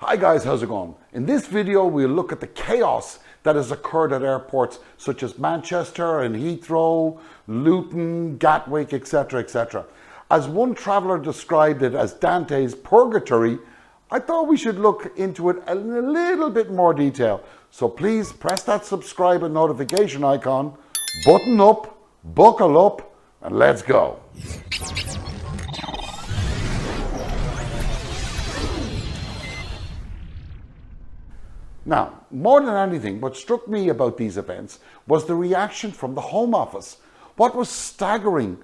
Hi guys, how's it going? In this video we'll look at the chaos that has occurred at airports such as Manchester and Heathrow, Luton, Gatwick, etc, etc. As one traveller described it as Dante's purgatory, I thought we should look into it in a little bit more detail. So please press that subscribe and notification icon, button up, buckle up, and let's go. Now, more than anything, what struck me about these events was the reaction from the Home Office. What was staggering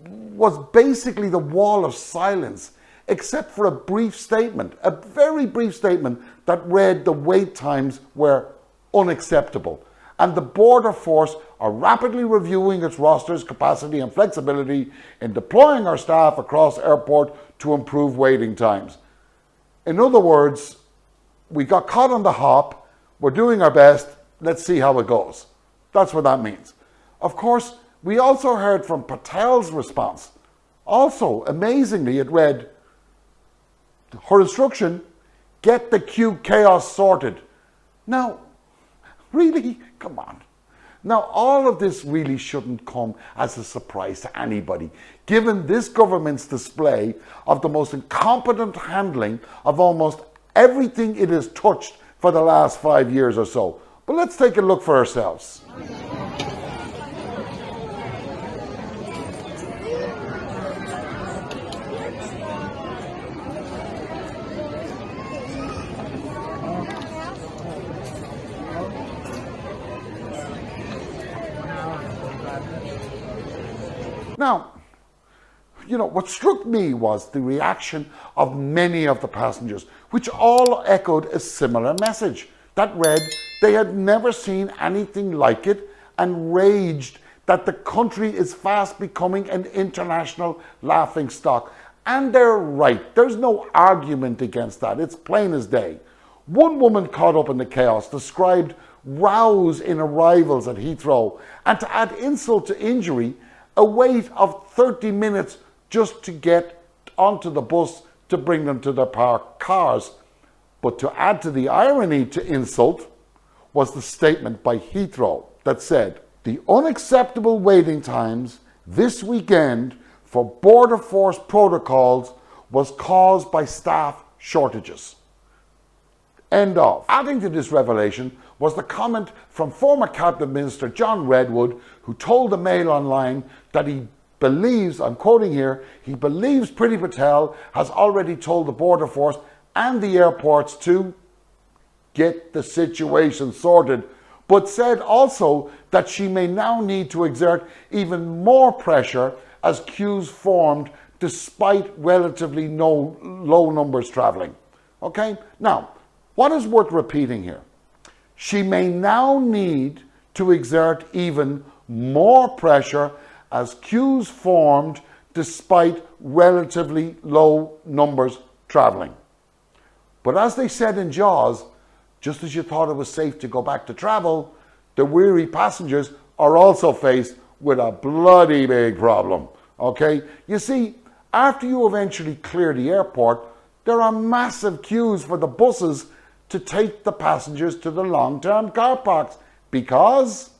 was basically the wall of silence, except for a brief statement, a very brief statement that read the wait times were unacceptable. And the border force are rapidly reviewing its rosters, capacity and flexibility in deploying our staff across airport to improve waiting times. In other words, we got caught on the hop, we're doing our best, let's see how it goes. That's what that means. Of course, we also heard from Patel's response. Also, amazingly, it read, her instruction, get the queue chaos sorted. Now, really? Come on. Now, all of this really shouldn't come as a surprise to anybody, given this government's display of the most incompetent handling of almost everything it has touched for the last 5 years or so. But let's take a look for ourselves. Now, what struck me was the reaction of many of the passengers, which all echoed a similar message that read they had never seen anything like it and raged that the country is fast becoming an international laughingstock. And they're right. There's no argument against that. It's plain as day. One woman caught up in the chaos described rows in arrivals at Heathrow, and to add insult to injury, a wait of 30 minutes just to get onto the bus to bring them to their parked cars. But to add to the irony to insult was the statement by Heathrow that said, the unacceptable waiting times this weekend for border force protocols was caused by staff shortages. End of. Adding to this revelation was the comment from former Cabinet Minister John Redwood, who told the Mail Online that he believes, I'm quoting here, he believes Priti Patel has already told the border force and the airports to get the situation sorted, but said also that she may now need to exert even more pressure as queues formed despite relatively low numbers travelling. Okay, now, what is worth repeating here? She may now need to exert even more pressure as queues formed despite relatively low numbers travelling. But as they said in Jaws, just as you thought it was safe to go back to travel, the weary passengers are also faced with a bloody big problem. Okay? You see, after you eventually clear the airport, there are massive queues for the buses to take the passengers to the long-term car parks because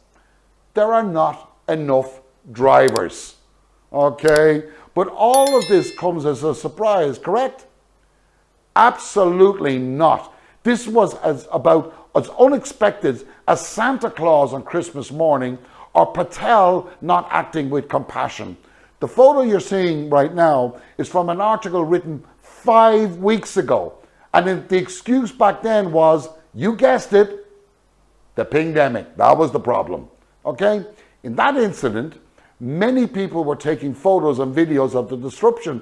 there are not enough drivers. Okay? But all of this comes as a surprise, correct? Absolutely not. This was about as unexpected as Santa Claus on Christmas morning or Patel not acting with compassion. The photo you're seeing right now is from an article written 5 weeks ago. And the excuse back then was, you guessed it, the pingdemic. That was the problem. Okay? In that incident, many people were taking photos and videos of the disruption,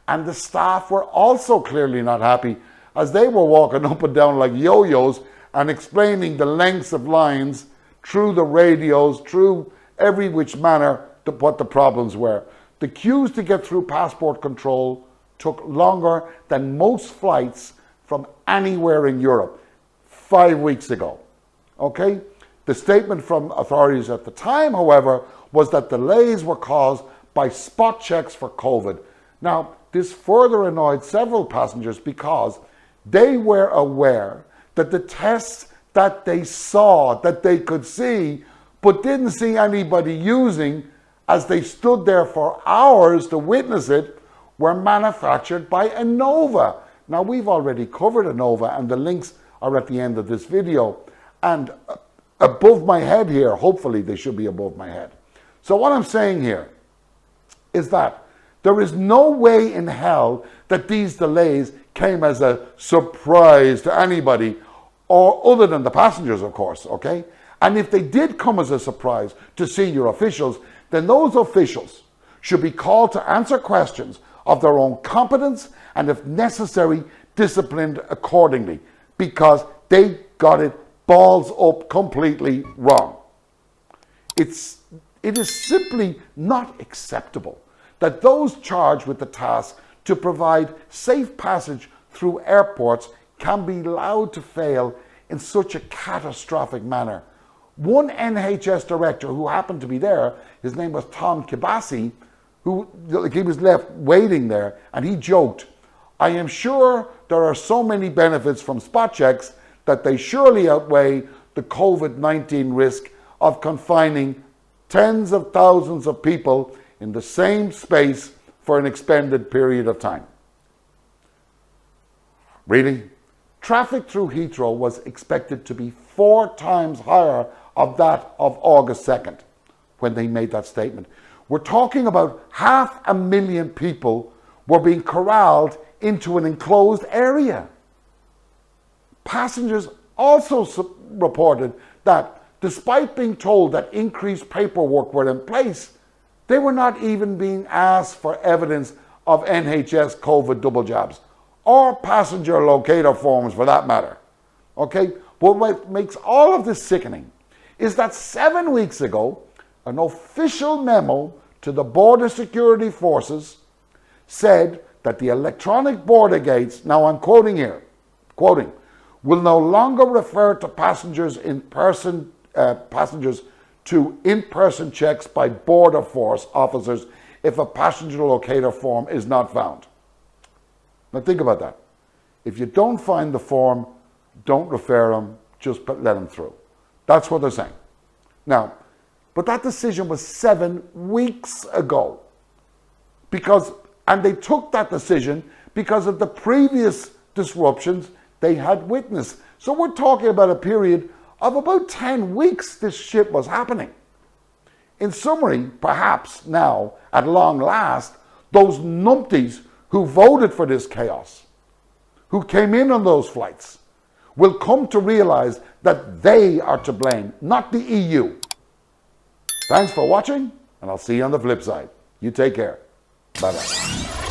and the staff were also clearly not happy as they were walking up and down like yo-yos and explaining the lengths of lines through the radios, through every which manner, what the problems were. The queues to get through passport control took longer than most flights from anywhere in Europe 5 weeks ago. Okay? The statement from authorities at the time, however, was that delays were caused by spot checks for COVID. Now, this further annoyed several passengers because They were aware that the tests that they saw, that they could see, but didn't see anybody using as they stood there for hours to witness it, were manufactured by Innova. Now, we've already covered Innova, and the links are at the end of this video. And above my head here, hopefully they should be above my head. So what I'm saying here is that there is no way in hell that these delays came as a surprise to anybody, or other than the passengers, of course, okay? And if they did come as a surprise to senior officials, then those officials should be called to answer questions of their own competence and, if necessary, disciplined accordingly, because they got it balls up completely wrong. It is simply not acceptable that those charged with the task to provide safe passage through airports can be allowed to fail in such a catastrophic manner. One NHS director who happened to be there, his name was Tom Kibasi, he was left waiting there, and he joked, "I am sure there are so many benefits from spot checks that they surely outweigh the COVID-19 risk of confining tens of thousands of people in the same space for an extended period of time." Really? Traffic through Heathrow was expected to be 4 times higher of that of August 2nd when they made that statement. We're talking about 500,000 people were being corralled into an enclosed area. Passengers also reported that despite being told that increased paperwork were in place, they were not even being asked for evidence of NHS COVID double jabs, or passenger locator forms for that matter. Okay? But what makes all of this sickening is that 7 weeks ago, an official memo to the border security forces said that the electronic border gates, now I'm quoting here, quoting, will no longer refer to passengers to in-person checks by border force officers if a passenger locator form is not found. Now think about that. If you don't find the form, don't refer them, just let them through. That's what they're saying. Now, but that decision was 7 weeks ago. And they took that decision because of the previous disruptions they had witnessed. So we're talking about a period of about 10 weeks this shit was happening. In summary, perhaps now, at long last, those numpties who voted for this chaos, who came in on those flights, will come to realize that they are to blame, not the EU. Thanks for watching, and I'll see you on the flip side. You take care. Bye-bye.